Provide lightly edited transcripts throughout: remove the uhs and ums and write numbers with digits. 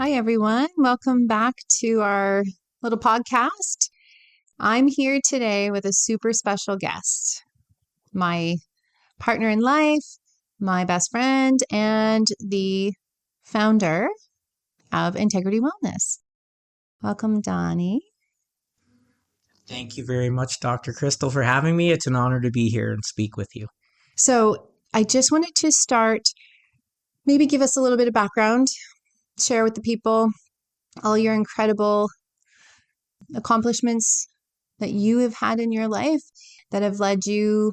Hi, everyone. Welcome back to our little podcast. I'm here today with a super special guest, my partner in life, my best friend, and the founder of Integrity Wellness. Welcome, Donny. Thank you very much, Dr. Crystal, for having me. It's an honor to be here and speak with you. So, I just wanted to start, maybe give us a little bit of background, share with the people all your incredible accomplishments that you have had in your life that have led you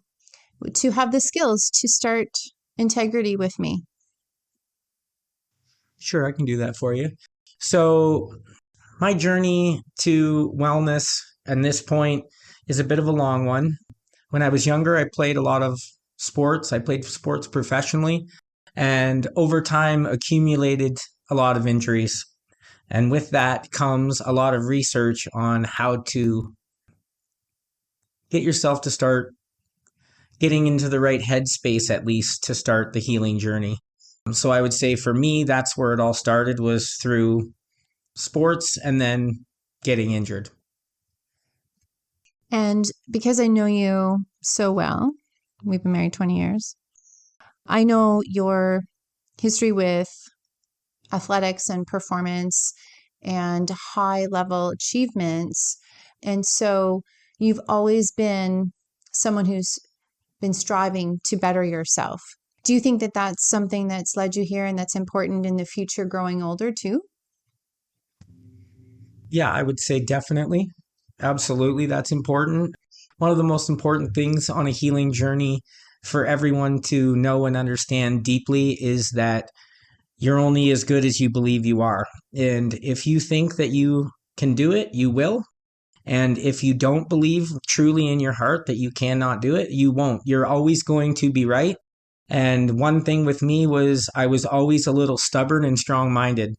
to have the skills to start Integrity with me. Sure, I can do that for you. So, my journey to wellness at this point is a bit of a long one. When I was younger, I played a lot of sports. I played sports professionally and over time accumulated a lot of injuries. And with that comes a lot of research on how to get yourself to start getting into the right headspace, at least to start the healing journey. So I would say for me, that's where it all started, was through sports and then getting injured. And because I know you so well, we've been married 20 years, I know your history with athletics and performance and high level achievements. And so you've always been someone who's been striving to better yourself. Do you think that that's something that's led you here and that's important in the future growing older too? Yeah, I would say definitely. Absolutely, that's important. One of the most important things on a healing journey for everyone to know and understand deeply is that you're only as good as you believe you are. And if you think that you can do it, you will. And if you don't believe truly in your heart that you cannot do it, you won't. You're always going to be right. And one thing with me was I was always a little stubborn and strong-minded.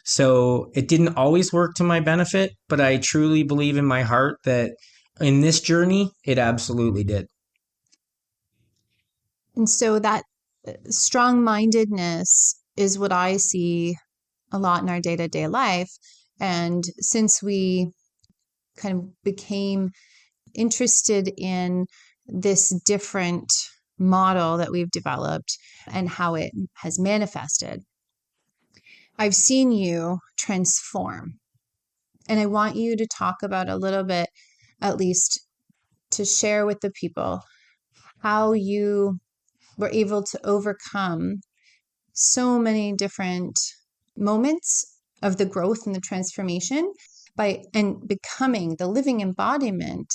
So it didn't always work to my benefit, but I truly believe in my heart that in this journey, it absolutely did. And so that strong mindedness is what I see a lot in our day to day life. And since we kind of became interested in this different model that we've developed and how it has manifested, I've seen you transform. And I want you to talk about a little bit, at least to share with the people, how you were able to overcome so many different moments of the growth and the transformation and becoming the living embodiment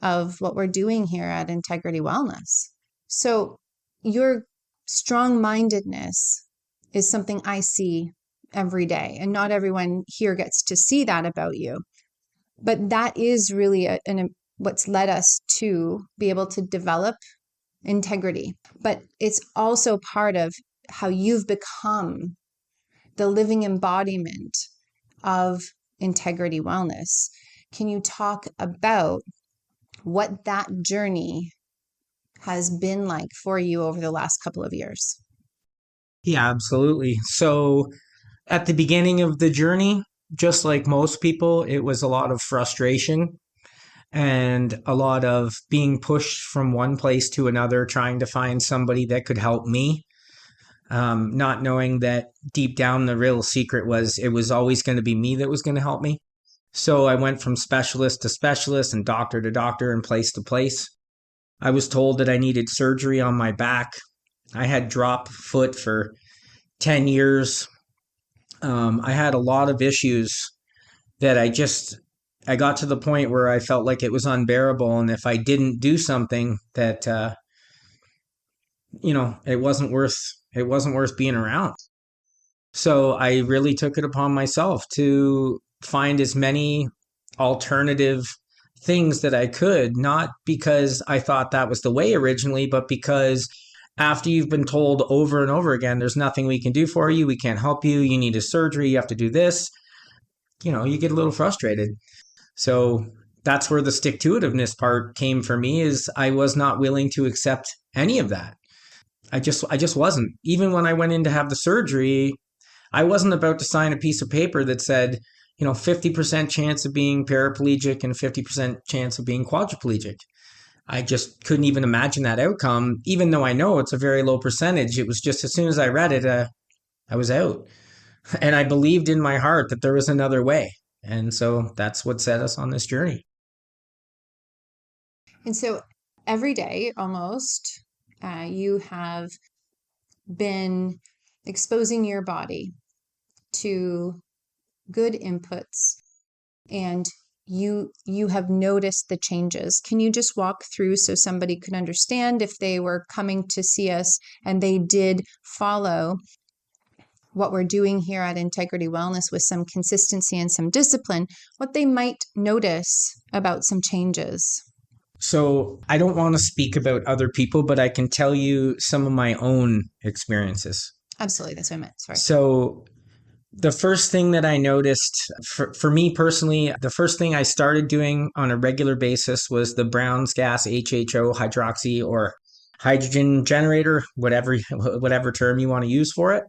of what we're doing here at Integrity Wellness. So your strong-mindedness is something I see every day, and not everyone here gets to see that about you. But that is really what's led us to be able to develop integrity. But it's also part of how you've become the living embodiment of Integrity Wellness. Can you talk about what that journey has been like for you over the last couple of years? Yeah, absolutely. So at the beginning of the journey, just like most people, it was a lot of frustration and a lot of being pushed from one place to another, trying to find somebody that could help me. Not knowing that deep down the real secret was it was always going to be me that was going to help me. So I went from specialist to specialist and doctor to doctor and place to place. I was told that I needed surgery on my back. I had drop foot for 10 years. I had a lot of issues that I got to the point where I felt like it was unbearable. And if I didn't do something that, it wasn't worth being around. So I really took it upon myself to find as many alternative things that I could, not because I thought that was the way originally, but because after you've been told over and over again, there's nothing we can do for you, we can't help you, you need a surgery, you have to do this, you get a little frustrated. So that's where the stick-to-itiveness part came for me, is I was not willing to accept any of that. I just wasn't. Even when I went in to have the surgery, I wasn't about to sign a piece of paper that said, 50% chance of being paraplegic and 50% chance of being quadriplegic. I just couldn't even imagine that outcome, even though I know it's a very low percentage. It was just as soon as I read it, I was out. And I believed in my heart that there was another way. And so that's what set us on this journey. And so every day almost, you have been exposing your body to good inputs, and you have noticed the changes. Can you just walk through so somebody could understand, if they were coming to see us and they did follow what we're doing here at Integrity Wellness with some consistency and some discipline, what they might notice about some changes? So I don't want to speak about other people, but I can tell you some of my own experiences. Absolutely, that's what I meant. Sorry. So the first thing that I noticed for me personally, the first thing I started doing on a regular basis was the Brown's gas HHO hydroxy or hydrogen generator, whatever term you want to use for it.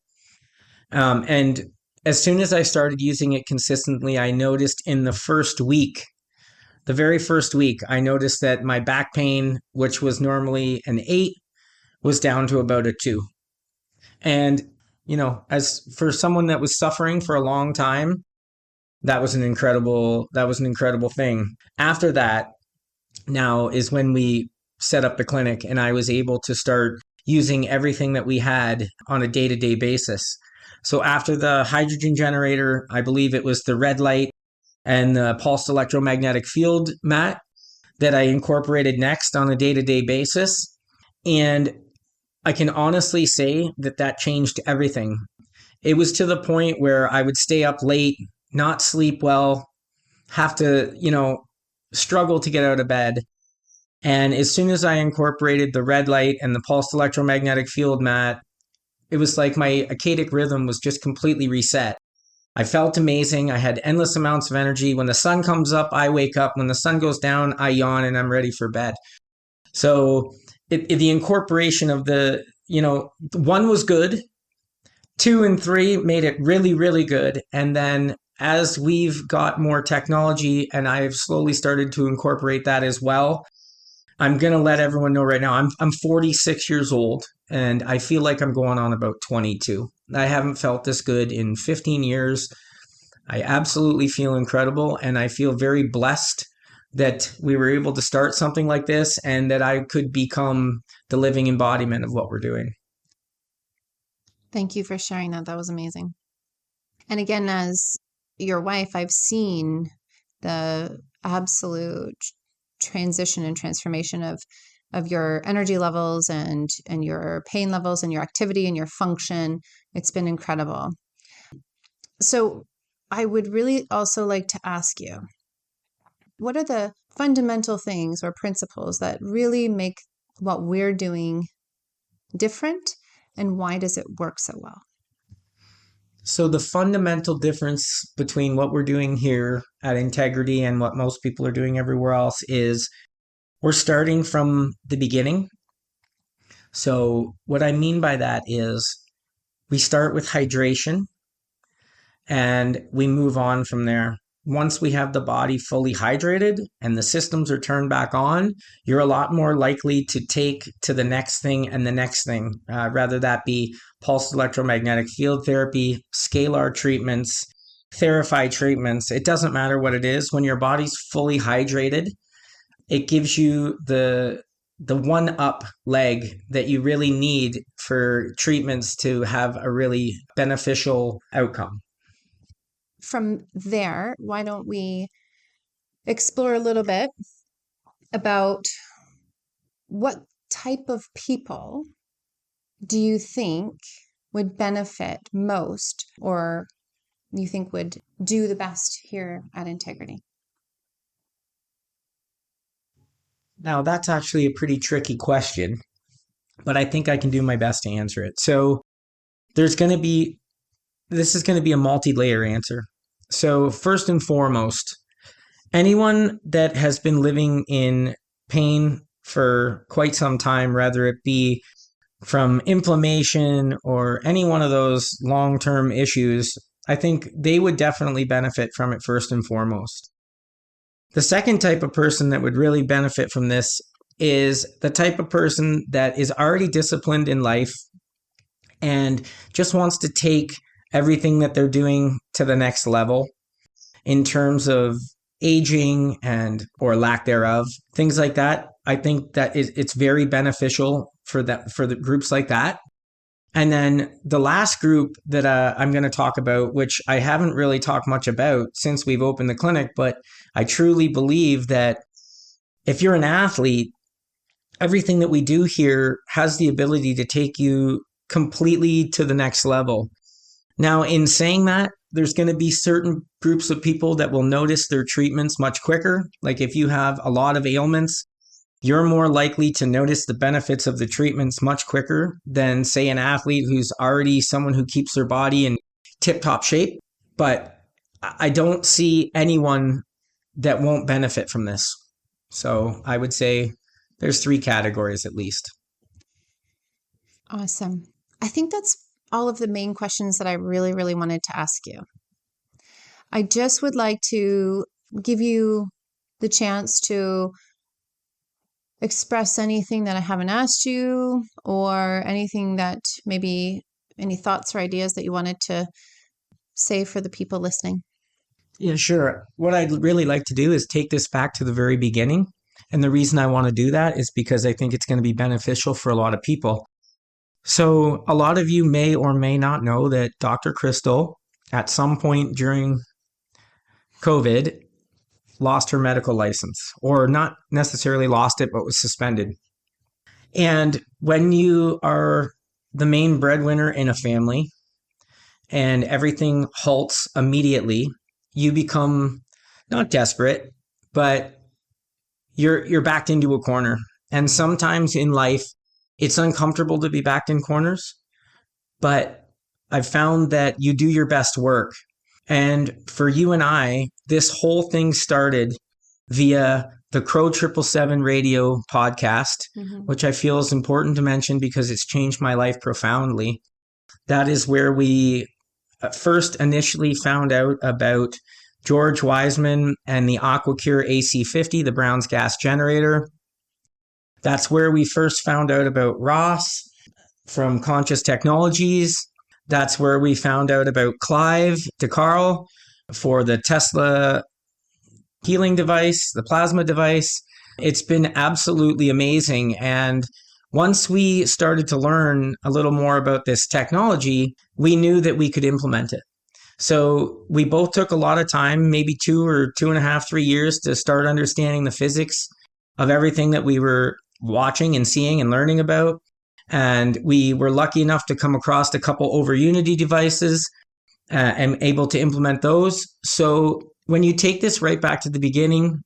And as soon as I started using it consistently, I noticed in the very first week, I noticed that my back pain, which was normally an 8, was down to about a 2. And, as for someone that was suffering for a long time, that was an incredible thing. After that, now is when we set up the clinic and I was able to start using everything that we had on a day-to-day basis. So after the hydrogen generator, I believe it was the red light and the pulsed electromagnetic field mat that I incorporated next on a day-to-day basis. And I can honestly say that changed everything. It was to the point where I would stay up late, not sleep well, have to, struggle to get out of bed. And as soon as I incorporated the red light and the pulsed electromagnetic field mat, it was like my circadian rhythm was just completely reset. I felt amazing. I had endless amounts of energy. When the sun comes up, I wake up. When the sun goes down, I yawn and I'm ready for bed. So the incorporation of the, 1 was good, 2 and 3 made it really, really good. And then as we've got more technology and I've slowly started to incorporate that as well, I'm going to let everyone know right now, I'm 46 years old and I feel like I'm going on about 22. I haven't felt this good in 15 years. I absolutely feel incredible and I feel very blessed that we were able to start something like this and that I could become the living embodiment of what we're doing. Thank you for sharing that. That was amazing. And again, as your wife, I've seen the absolute transition and transformation of your energy levels and your pain levels and your activity and your function. It's been incredible. So I would really also like to ask you, what are the fundamental things or principles that really make what we're doing different, and why does it work so well? So the fundamental difference between what we're doing here at Integrity and what most people are doing everywhere else is we're starting from the beginning. So what I mean by that is we start with hydration and we move on from there. Once we have the body fully hydrated and the systems are turned back on, you're a lot more likely to take to the next thing and the next thing, rather that be pulsed electromagnetic field therapy, scalar treatments, TheraPhi treatments. It doesn't matter what it is. When your body's fully hydrated, it gives you the one up leg that you really need for treatments to have a really beneficial outcome. From there, why don't we explore a little bit about what type of people do you think would benefit most, or you think would do the best here at Integrity? Now, that's actually a pretty tricky question, but I think I can do my best to answer it. So this is going to be a multi-layer answer. So first and foremost, anyone that has been living in pain for quite some time, whether it be from inflammation or any one of those long-term issues, I think they would definitely benefit from it first and foremost. The second type of person that would really benefit from this is the type of person that is already disciplined in life and just wants to take everything that they're doing to the next level in terms of aging and or lack thereof, things like that. I think that it's very beneficial for the groups like that. And then the last group that I'm going to talk about, which I haven't really talked much about since we've opened the clinic, but I truly believe that if you're an athlete, everything that we do here has the ability to take you completely to the next level. Now, in saying that, there's going to be certain groups of people that will notice their treatments much quicker. Like if you have a lot of ailments, you're more likely to notice the benefits of the treatments much quicker than, say, an athlete who's already someone who keeps their body in tip-top shape. But I don't see anyone that won't benefit from this. So I would say there's 3 categories at least. Awesome. I think that's all of the main questions that I really, really wanted to ask you. I just would like to give you the chance to express anything that I haven't asked you, or anything that maybe any thoughts or ideas that you wanted to say for the people listening. Yeah, sure. What I'd really like to do is take this back to the very beginning. And the reason I want to do that is because I think it's going to be beneficial for a lot of people. So a lot of you may or may not know that Dr. Crystal, at some point during COVID, lost her medical license, or not necessarily lost it, but was suspended. And when you are the main breadwinner in a family and everything halts immediately, you become not desperate, but you're backed into a corner. And sometimes in life, it's uncomfortable to be backed in corners, but I've found that you do your best work. And for you and I, this whole thing started via the Crow 777 radio podcast, which I feel is important to mention because it's changed my life profoundly. That is where we first initially found out about George Wiseman and the AquaCure AC50, the Brown's gas generator. That's where we first found out about Ross from Conscious Technologies. That's where we found out about Clive DeCarl for the Tesla healing device, the plasma device. It's been absolutely amazing. And once we started to learn a little more about this technology, we knew that we could implement it. So we both took a lot of time, maybe 2 or 2.5, 3 years to start understanding the physics of everything that we were watching and seeing and learning about. And we were lucky enough to come across a couple over Unity devices and able to implement those. So when you take this right back to the beginning,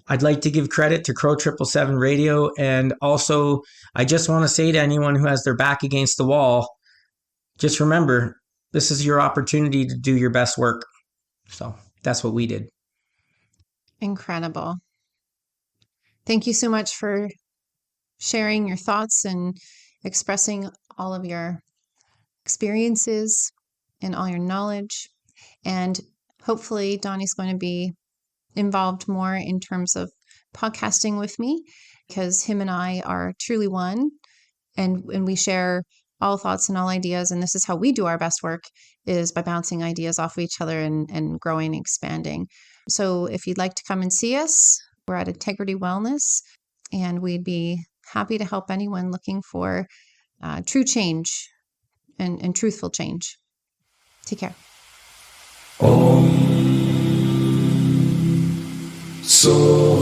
I'd like to give credit to Crow 777 Radio. And also, I just want to say to anyone who has their back against the wall, just remember, this is your opportunity to do your best work. So that's what we did. Incredible. Thank you so much for sharing your thoughts and expressing all of your experiences and all your knowledge. And hopefully Donnie's going to be involved more in terms of podcasting with me, because him and I are truly one, and we share all thoughts and all ideas. And this is how we do our best work, is by bouncing ideas off of each other and growing and expanding. So if you'd like to come and see us, we're at Integrity Wellness, and we'd be happy to help anyone looking for true change and truthful change. Take care. So